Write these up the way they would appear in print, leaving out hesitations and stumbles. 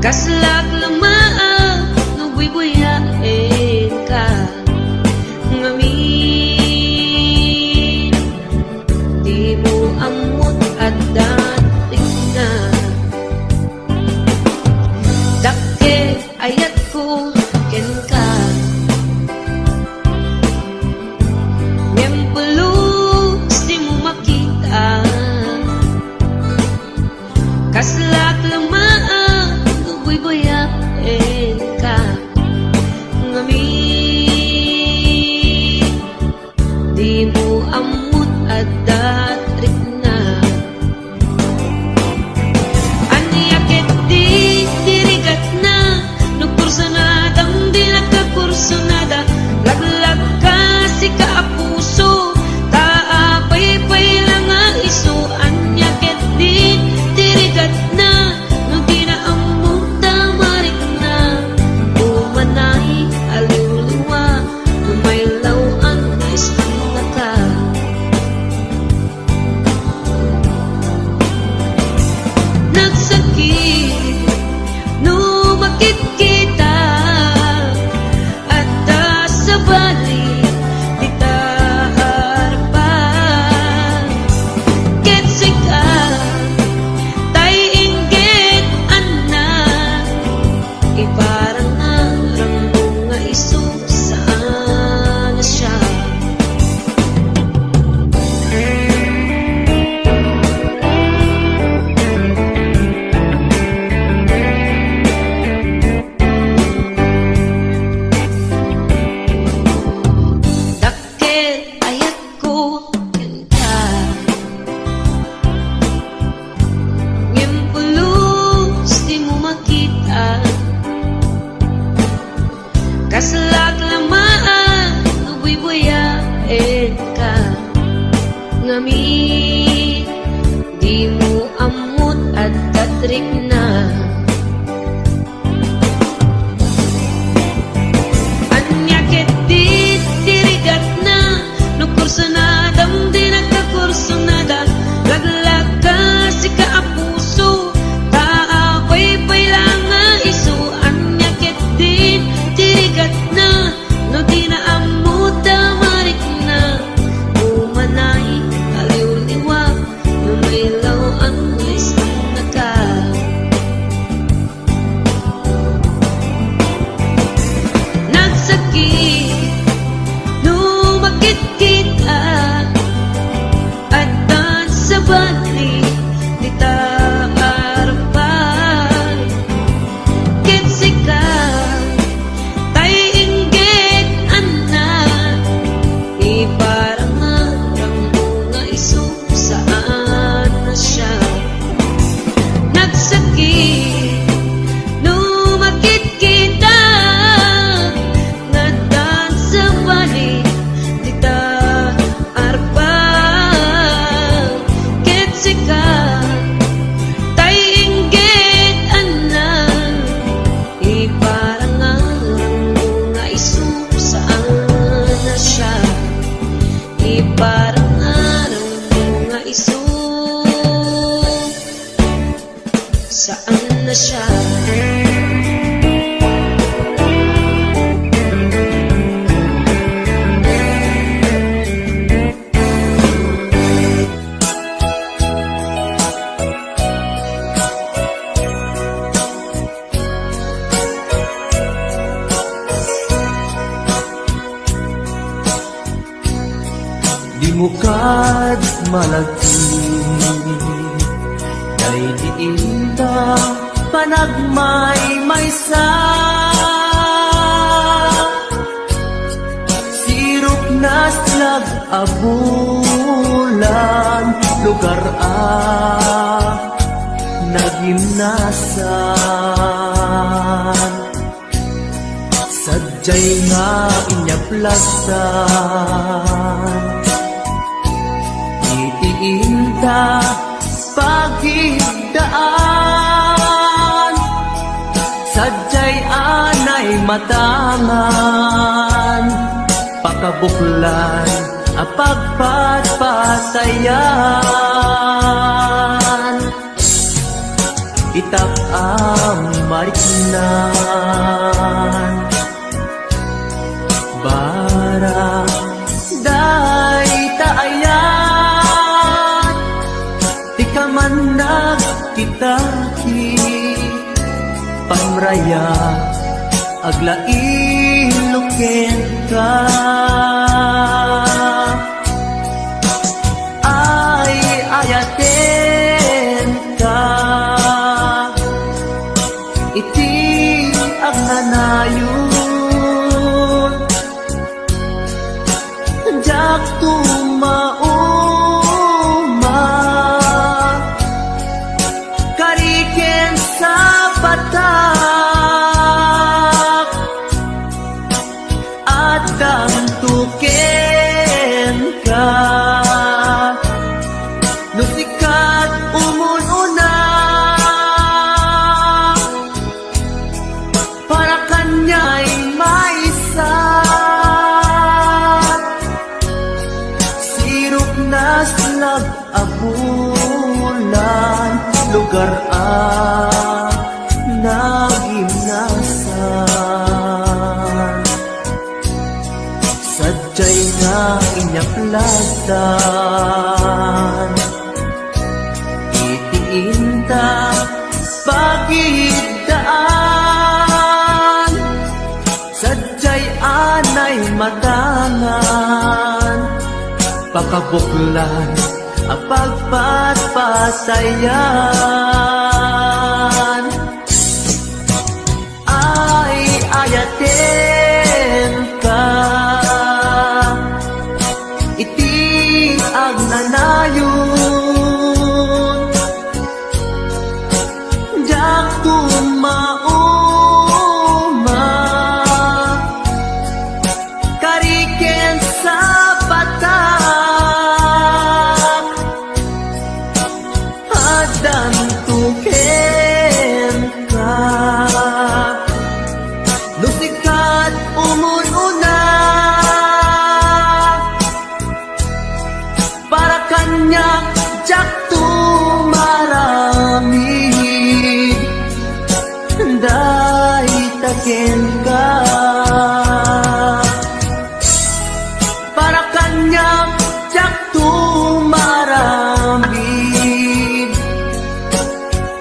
Kaslak lamaan nagbubuyain ka ngamin, di mo amot at dating na dake ayat ko ken ka ngempulus di mo makita. Kaslak lamaan nagbubuyain ka ngamin, di mo amot at datrik na anyakit di dirigat na nagkurso na dang di nagkakurso nada laglag ka si kaapuso taapay-pay lang ang iso anyakit di dirigat na no di na amot tamarik na umanay aliw-liwa lumaylaw ang ispanda ka. Nagsakit no makit kita at sa balik di ta harapan ketsika tay inggit anak iparang arang mga iso saan na siya. Dakit ayat ko ken ka ngempulus di mo makita. Kaslak lamaan nagbubuyain ka ngamin, di mo amot at datrik na anyakit di dirigat na nagkurso na dam di nagkakurso nada laglag ka si kaapuso taapay-pay lang ang iso anyakit di dirigat na no di na amot tamarik na umanay aliw-liwa lumaylaw ang ispanda ka. Nagsakit no makit kita at sa balik di ta harapan ketsika tay inggit anak iparang arang mga iso saan na siya. Nagsakit no makit kita ngadan sa balik di ta harapan ketsika tay inggit anak iparang arang mga iso saan na siya. Iparang arang mga iso saan na siya. Di mo kad malagti kay diinta panagmay-maysa sirop na slag abulan lugar nagimnasan sadyay nga inyaplasan itiinta pagigdaan sadyay anay matangan pakabuklan a pagpatpatayan Itap ang mariknan Bara day taayan Di ka man nagkitaki Pamraya aglain luken ka Ay ayaten ka Iti ang nanayon Jak tumauma Kariken sa batak At kantuken ka Nusikat umununa Para kanya'y maisa Sirok na slag abulan Lugar naginasan Sadyay nga inyaklatan Itiinta pagidaan Sadyay anay matangan Pakabuklan ang pagpatpasayan Ay ayaten ka Iti ang nanayon Jak tumauma Kariken sa batak Hadan tuken ka Lusikat umununa Para kanya jak tumaramid Day taken ka Para kanya jak tumaramid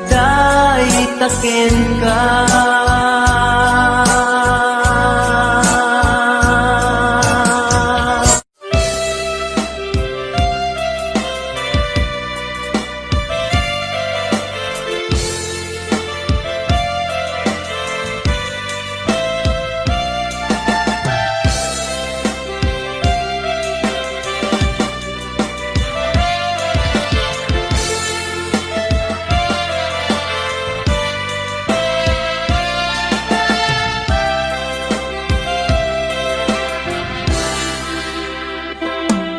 Day taken ka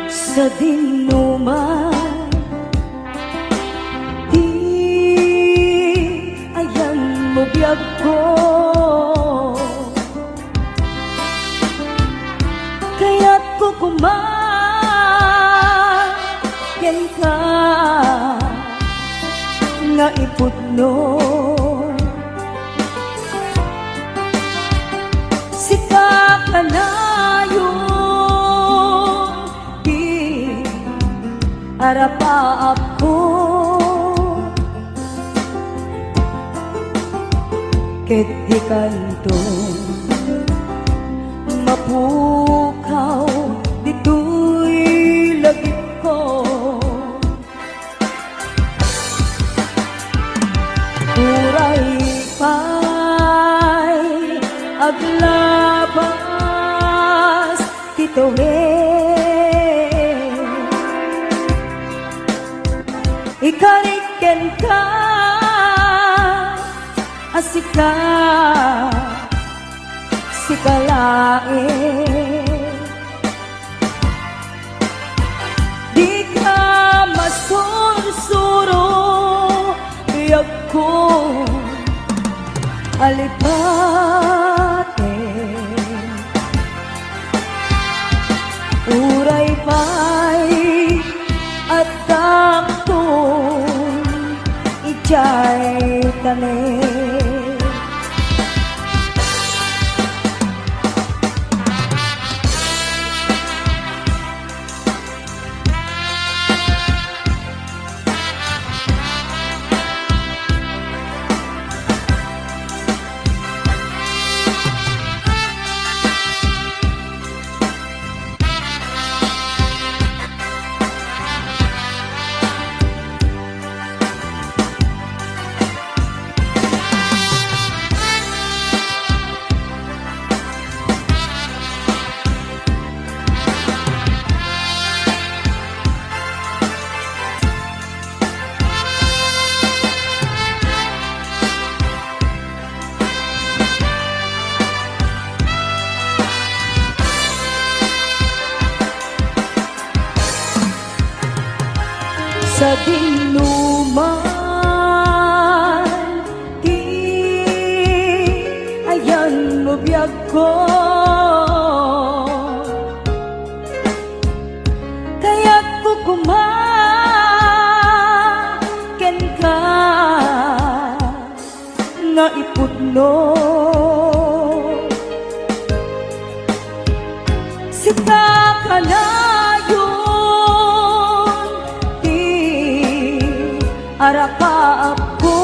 Sa dinuman Di ayan mo biyag ko Kaya't kukumayan ka Nga iputno Sika ka na Arapa ako Ket di kanto Mapukaw Dito'y lagip ko Uray pa'y aglabas Tituhin Ikariken ka Asika Sikalain Di ka masursuro Biyag ko Alipate Uray pa'y at takto Ijay tanim. Sa dinuman di ayan mo biyag ko, kaya't pukumaken ka nga ipudno sita ka na arapa ako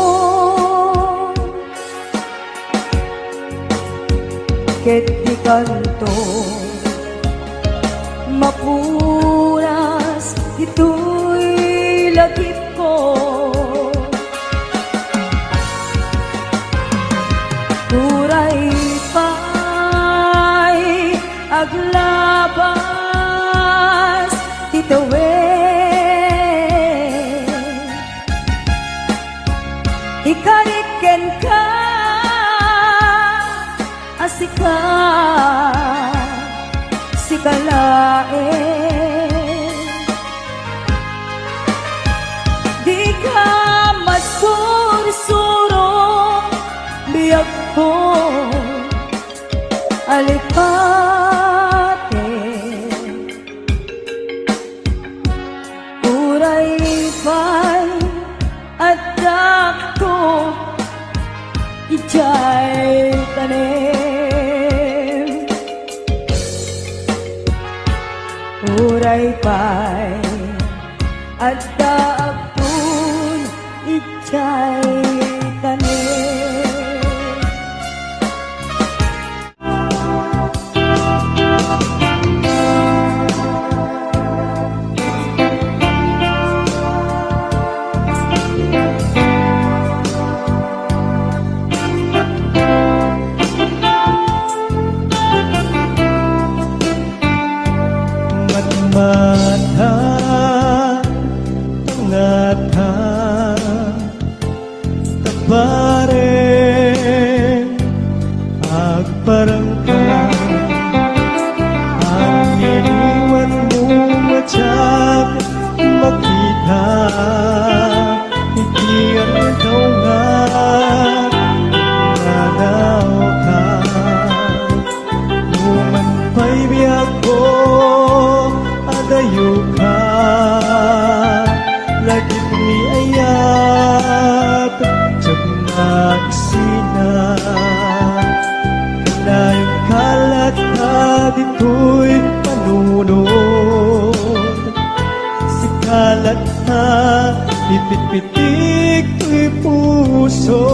ket di kanto mapunas ito'y lagip ko. Uray pa'y aglabas titawin ikariken ka asika sikalae di ka masursuro biyag ko alipate uray pa'y adak ko ijay tanim. Uray pa'y adak ko ijay tanim. Mata ngata tabare agparang ka ang iniwan mo matyak makita hindi ang ikaw nga nanaw ka uman pa'y biyak ko adayo ka lagit ni ayat jab nagsina kanayong kalat ka dito'y panunod si kalat na pipit-pitik to'y puso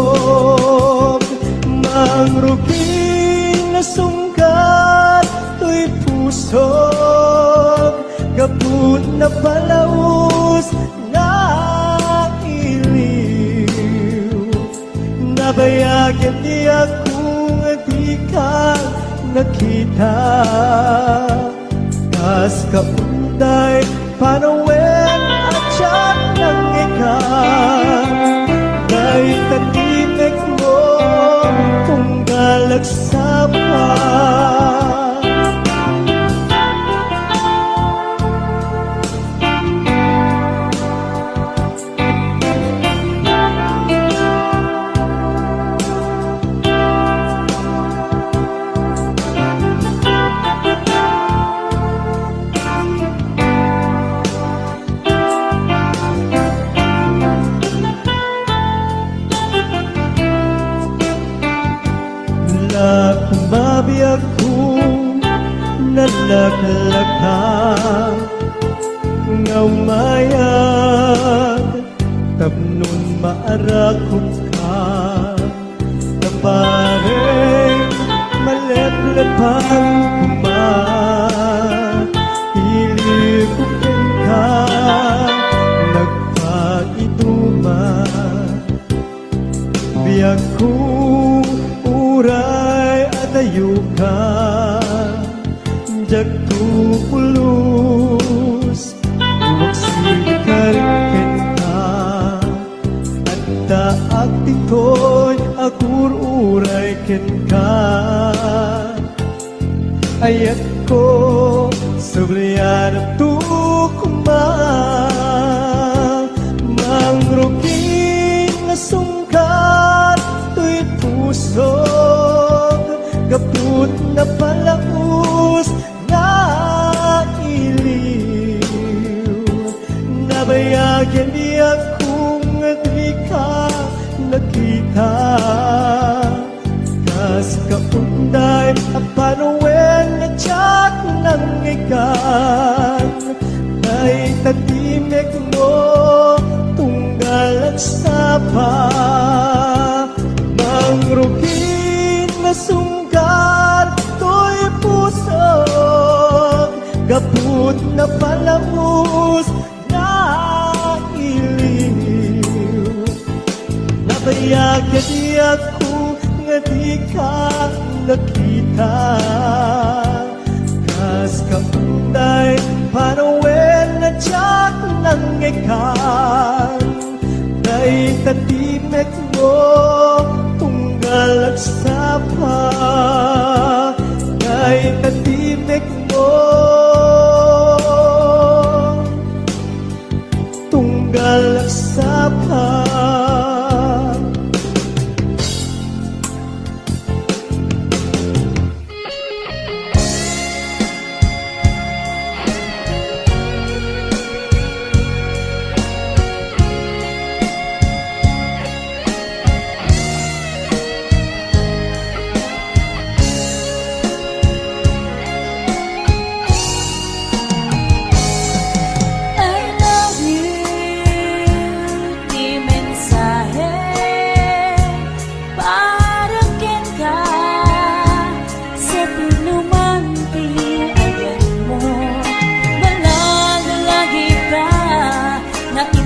mangruging na sungkat to'y puso gapud na palaus na iliw nabayagan niya kung di ka nakita kas kaunday panawen at siya ng ikaw dahil tatimek mo kung galagsama. maarakot ka na pareng maleplepang ilikukin ka nagpaituma biyak kong uray at ayuka jagtupulus magsikarken ka at daag tikoy akur uray ken ka ayat ko sabriyan at tukuma mangrukin na sungkat to'y pusog kaput na palaus na iliw nabayagyan niya kung di ka nakita kas kaunday at panuwen na tsak ng ikan ay tatimek mo tunggal at sapa mangrukin na sunggar to'y pusog kaput na palamus na iliw nabayagyan niya kung nga di ka nakita kas kaunday panuwen na tsak ng ikan na'y tatimek mo tunggal at sapa na'y tatimek mo tunggal at sapa.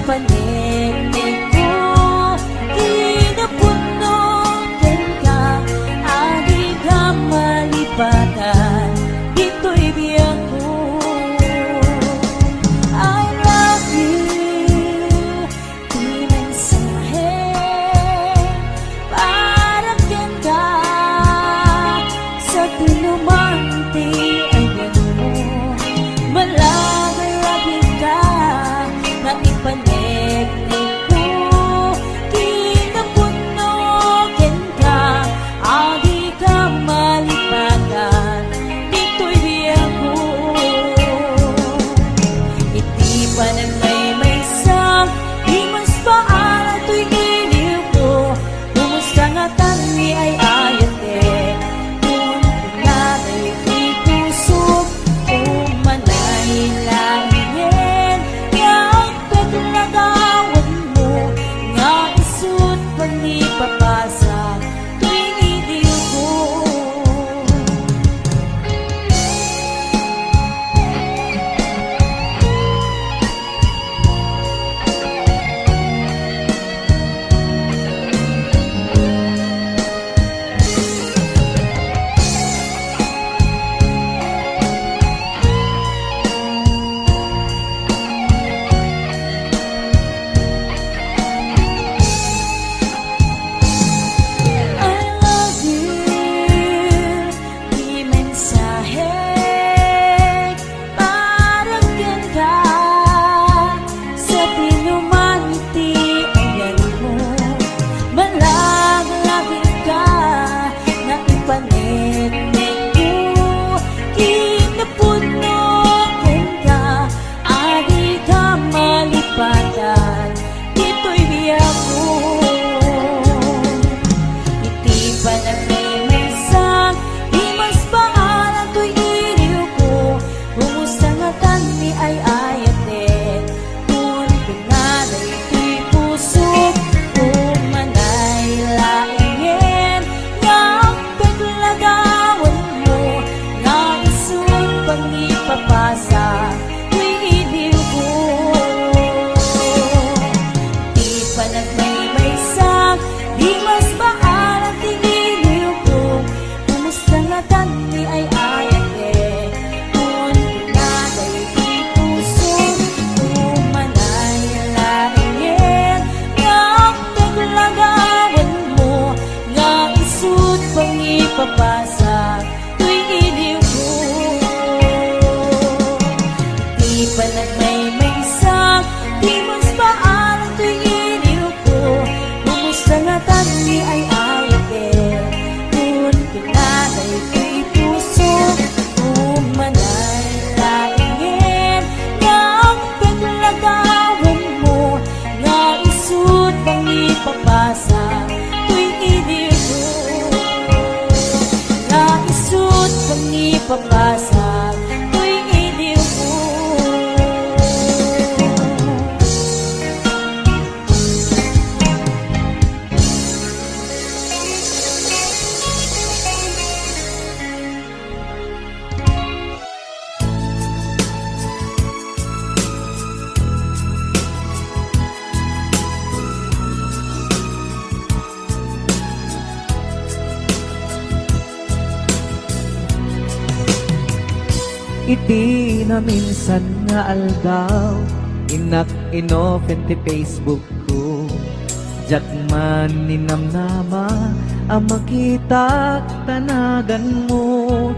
Panegnig ko, kinapunutin ka, adi ka malipatan, dito'y biyak ko. I love you, di mensahe, parang yan ka, sa pinumante ay gano'n mo, malagay-lagay ka, na ipanegnig iti na minsan nga aldaw, inak inopen ti Facebook ko. Jakman ninamnama, ang makita tanagan mo.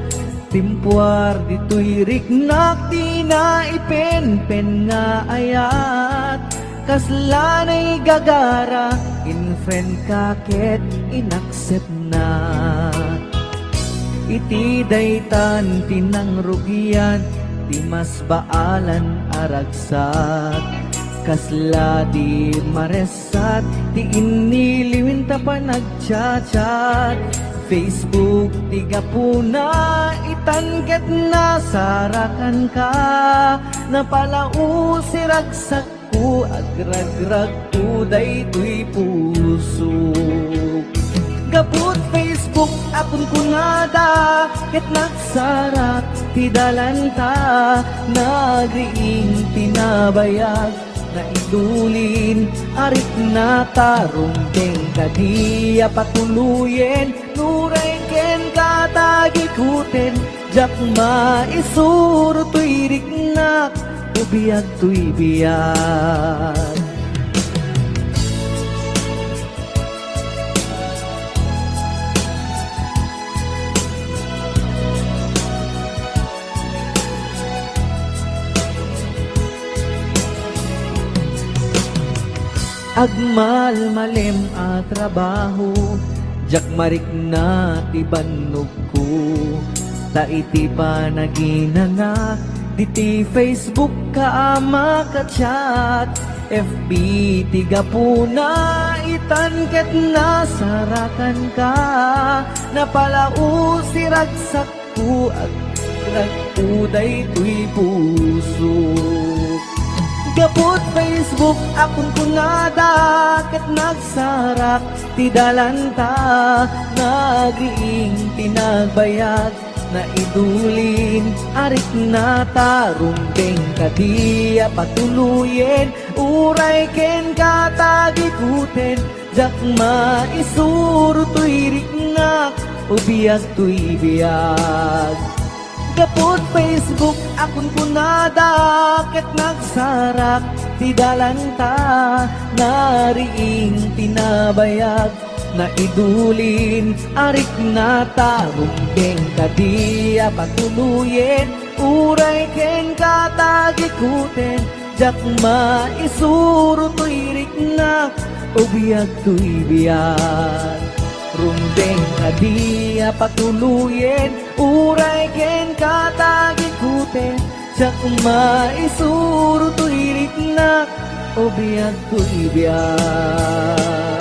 Timpuar dito'y riknak, di na ipen-pen nga ayat. Kaslanay gagara, in friend ka ket inaccept na. Iti daytan tinang rugian, di mas baalan aragsat. Kasla di maresat, di iniliwin ta pa nagchat-chat. Facebook tiga puna, itangket na sarakan ka. Napalau siragsak ko, agrag-rag ko, daytoy puso. Gaput Facebook akon kunada, ket nagsarak ti dalanta. Nagriing tinabayag, na idulin arit na tarumpeng kadiya patuluyen. Nuray ken katagikuten, jak maisuro tuy riknak, ubiyag tuy biyag. Agmal malem a trabaho, jak marik na ti bannog ko. Ta iti pa naginana, diti Facebook ka ama ka chat. FB tiga puna, itangket na sarakan ka. Napalau siragsak ko, at ragpuday tuy puso. Gapot Facebook akon kunada, ket nagsarak ti dalanta. Nagriing tinagbayag, na idulin arik na tarumpeng kadiya patuluyen. Uray ken katagikuten, jak maisuro tuy riknak, ubiyag tuy biyag. Gapot Facebook akon kunada, ket nagsarak ti dalanta. Nariing tinabayag, na idulin arik na tarumpeng kadiya patuluyen. Uray ken katagikuten, jak maisuro tuy riknak, ubiyag tuy biyag. Rumbeng kadiya patuluyen, uray ken katagikuten, jak maisuro tuy riknak, ubiyag tuy biyag.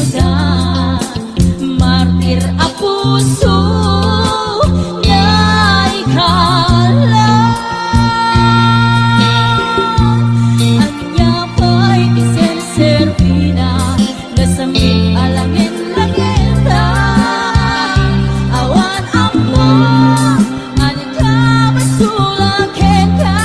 kita, martir a puso na ikalang. Anya pa'y iserservina, nasamit alangin lagenda. Awan amo, anya ka masulakin ka.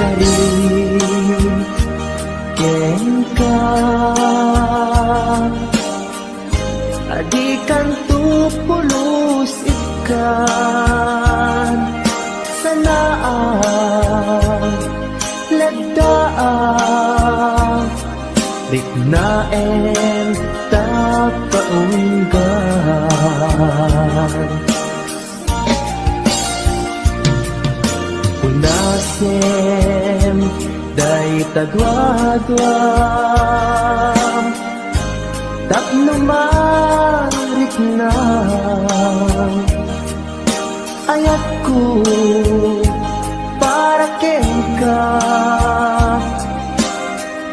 ka rin, ken ka. Adikan tu pulos ikan, sanaan, lagdaan, dignaen tapaunggan. Unasem day tagwadwam, tapno marit na ayat ko para ken ka,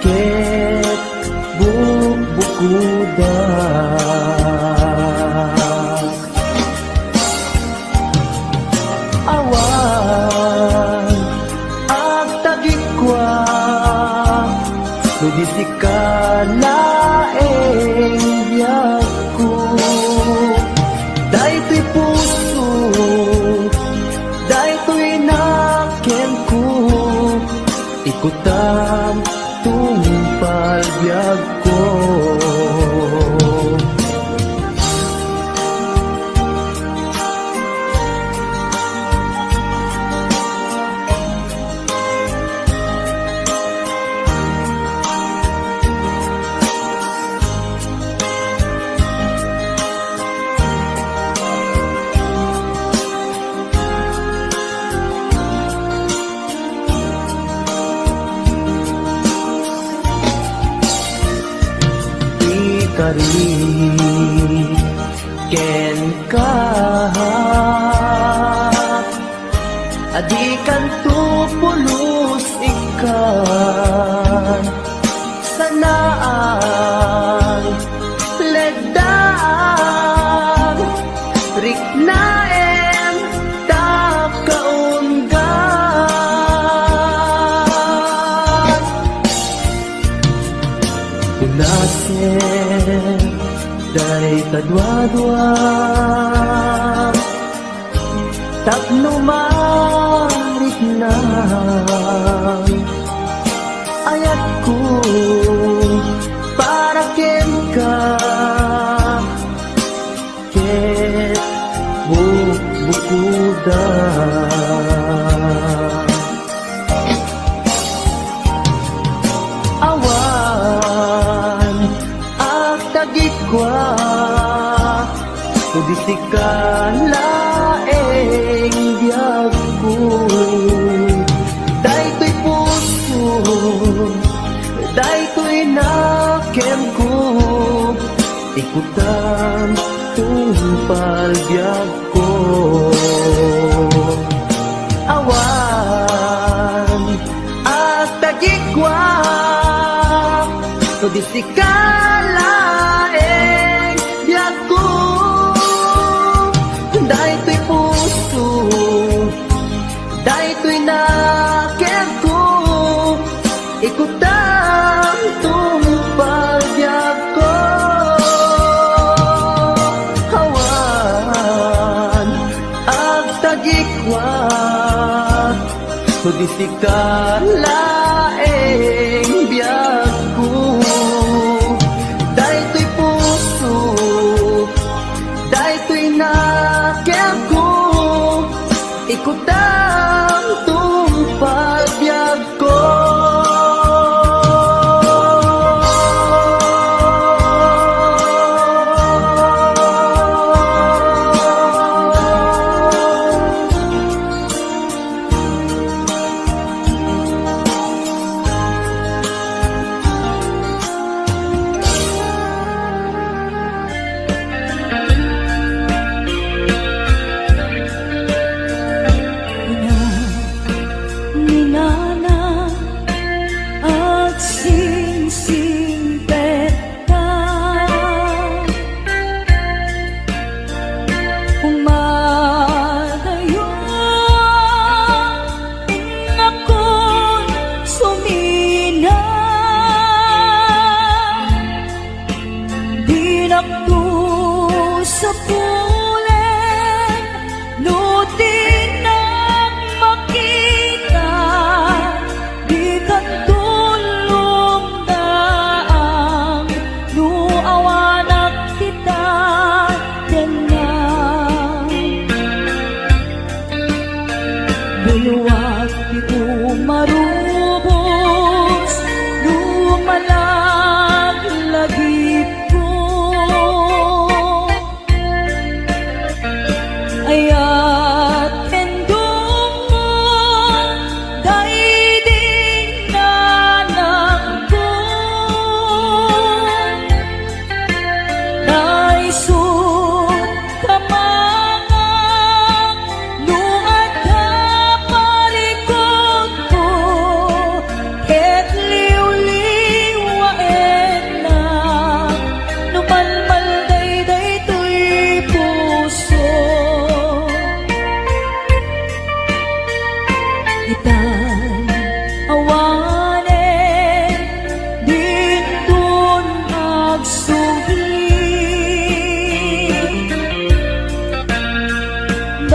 ket bubukudak. Awan ag tagikwa, nudisi ka laeng biyag ko. Daytoy puso, daytoy naken ko, ikutan tumpal biyag ko. Kari ken ka, adikan tu pulos ikan, sanaan, legdaan, riknaen takaunggan. Unasen day tadwadwa, tapno marit na ayat ko para ken ka, ket bubukudak. Awan ag tagikwa, nudisi ka laeng biyag ko. Daytoy puso, daytoy naken ko, ikutan tumpal biyag ko. Awan at tagikwa, nudisi ka laeng biyag ko. Daytoy puso, daytoy naken ko, ikutan tumpal biyag ko. Hawan ag tagikwa, nudisi ka laeng biyag ko. Daytoy puso, daytoy naken ko, ikutan tumpal biyag ko.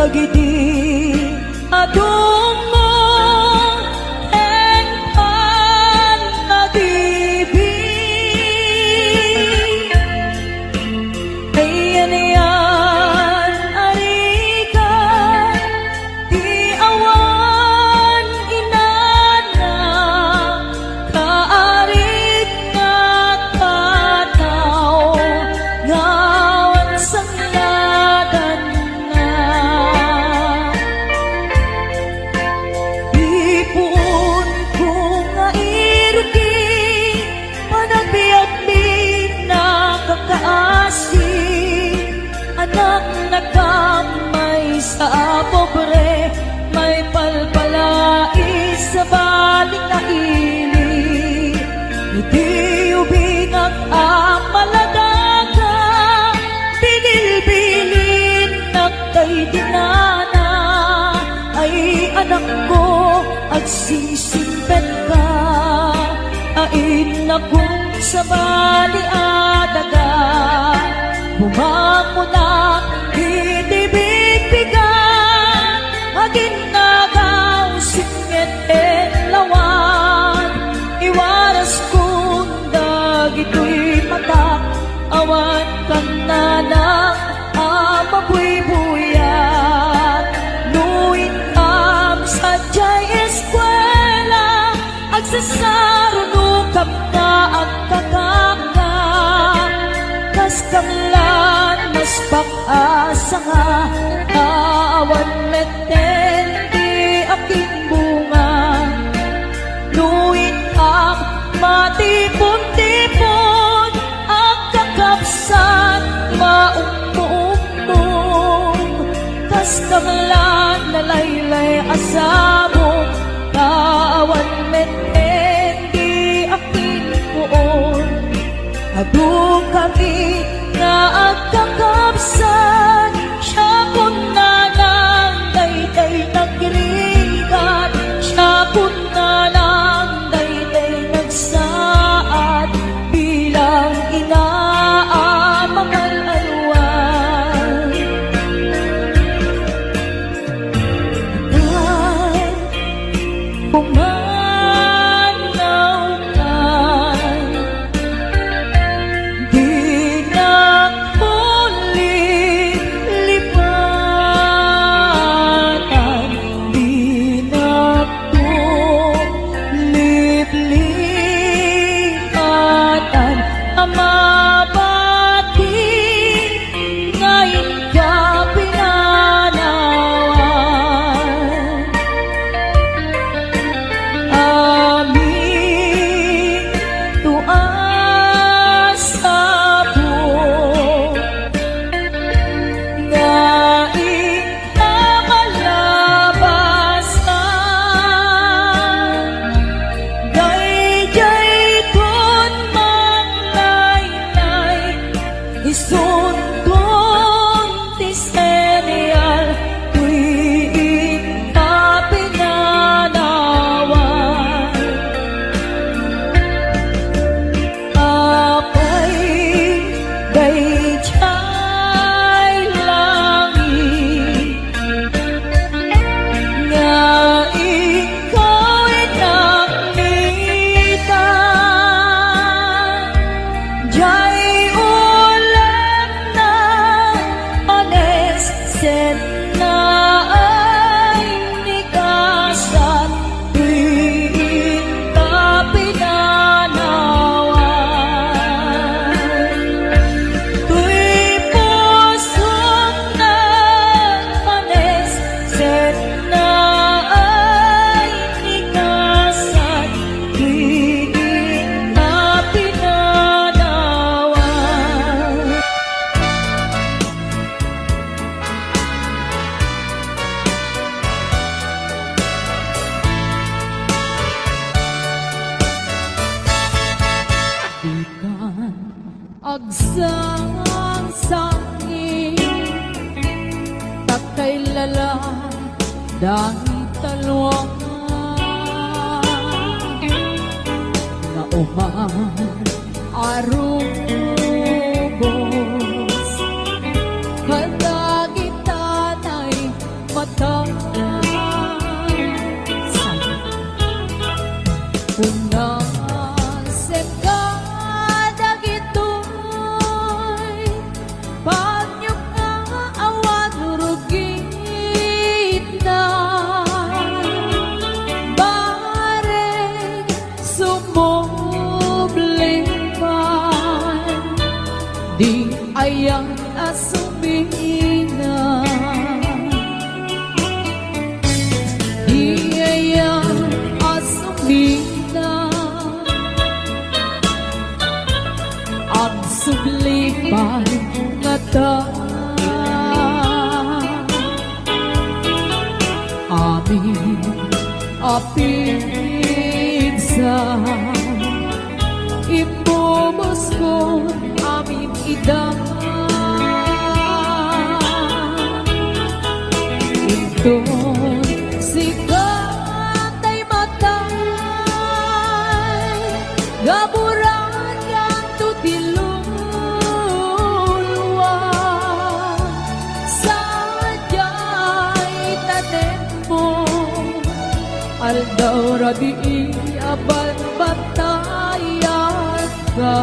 dagiti adung mo en pan nagibig ayan yan arikan di awan inana kaarit nga tataw ngawan sangladan na ipon ko nga iruki panagbiagbi na kakaasi anak na kamay sa pobre may palpalai sa balik na ili hindi ubingag ang maladaga binilbilin na kay dinana ay anak ko at sisimpet ka ain na kung sa bali adaga bumako na itibigbigan maginagaw singit en lawan iwaras kung dagito'y matak awan kang nanang amabuy-buyat nuin kam sa jay eskwela agsasarunukap na ang kakaka kas kamlan mas pag-asa nga awan meten di aking bunga nuin kam matipon-tipon ang kakapsan maumbo-umbong kas kamlan nalaylay asamo kawan meten di aking buon adung kami nga agkakapsan siya kung nanang dayday nagrigat siya kung nanang dayday nagsaad bilang inaamagal alwan ay pumanaw ka di na ulit lipatan di na tulip-lipatan ang mabati ngayon ka pinanawan aming tuas sa buong nga ikakalabasan dayjay ton manglaylay isuntong ti serial tuwing kapinanawan apay dayjay langit nga ikaw ay nakmitan jay ulam na ones sen na ay nikasan tuwing kapinanawan tuy pusong nagpanes sen na ay nikasan tuwing kapinanawan ikan agsang sangin takay lala dahil talwang na uman arugos kadagit tanay baliktad. Punasin ka dagitoy, panyok nga awan rugit na. Bareng sumublipan, di ayang asumina. Di ayang asumina, ang sublipan nga ta. Amin apigsa, ibubos ko amin idang. Itong sikat ay matay, gaburan kang tutilulwa. Sadya'y tanim mo, aldaw rabi abal batayat ka.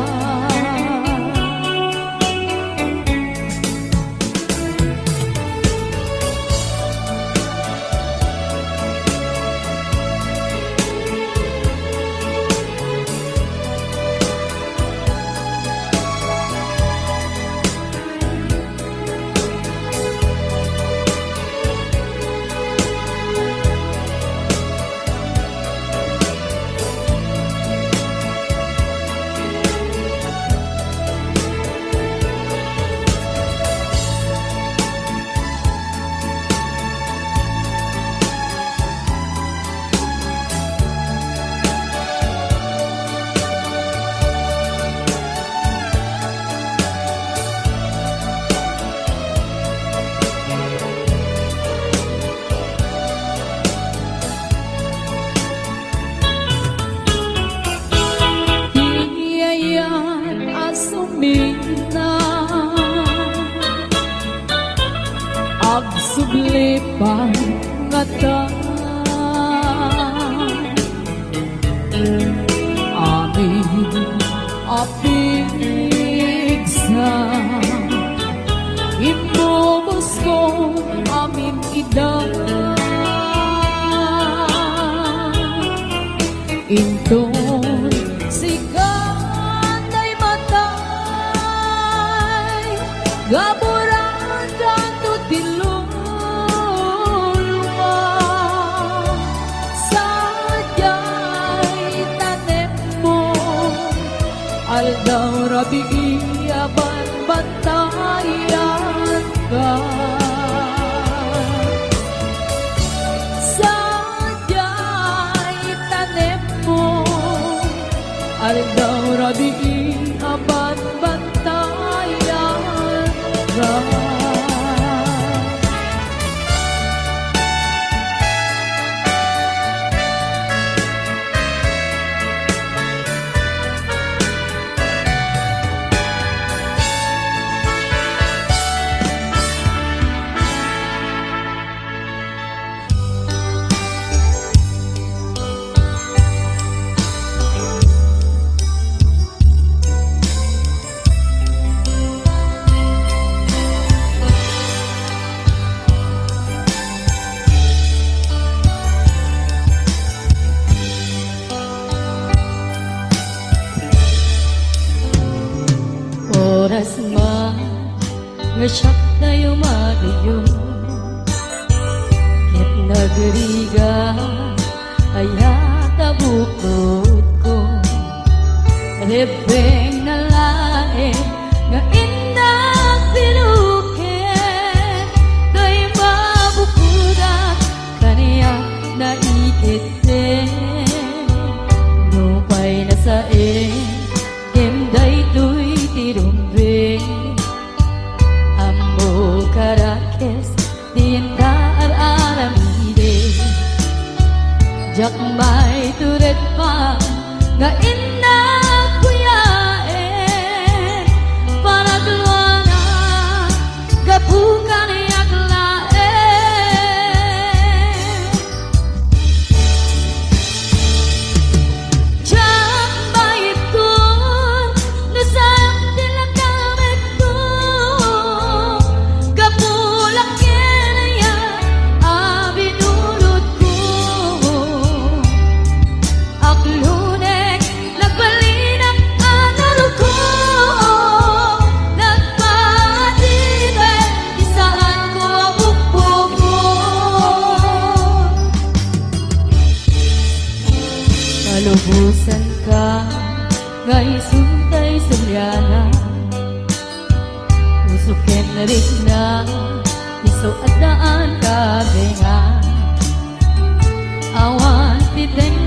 Asumina, ag sublipan nga ta. Amin apigsa, ibubos ko amin idang. Inton sikat ay matay, gaburan kang tutilulwa. Sadya'y tanim mo, aldaw rabi aban batayan ka. Sadya'y tanim mo, aldaw rabi aban batayan ka. Oras man nga siyak tayo magayo, ket nagriga ayata bukod ko. Rebeng na lae nga inang pinuket, kay mabukudak kaniya na ikite. Nupay na sa kenday tuy tirumbe, ambo karakes dienta aramide. Jak may turet pa nga inna kuyae, para keluana gabukan yak lae. susukin rin na iso at daan kabengan awan titeng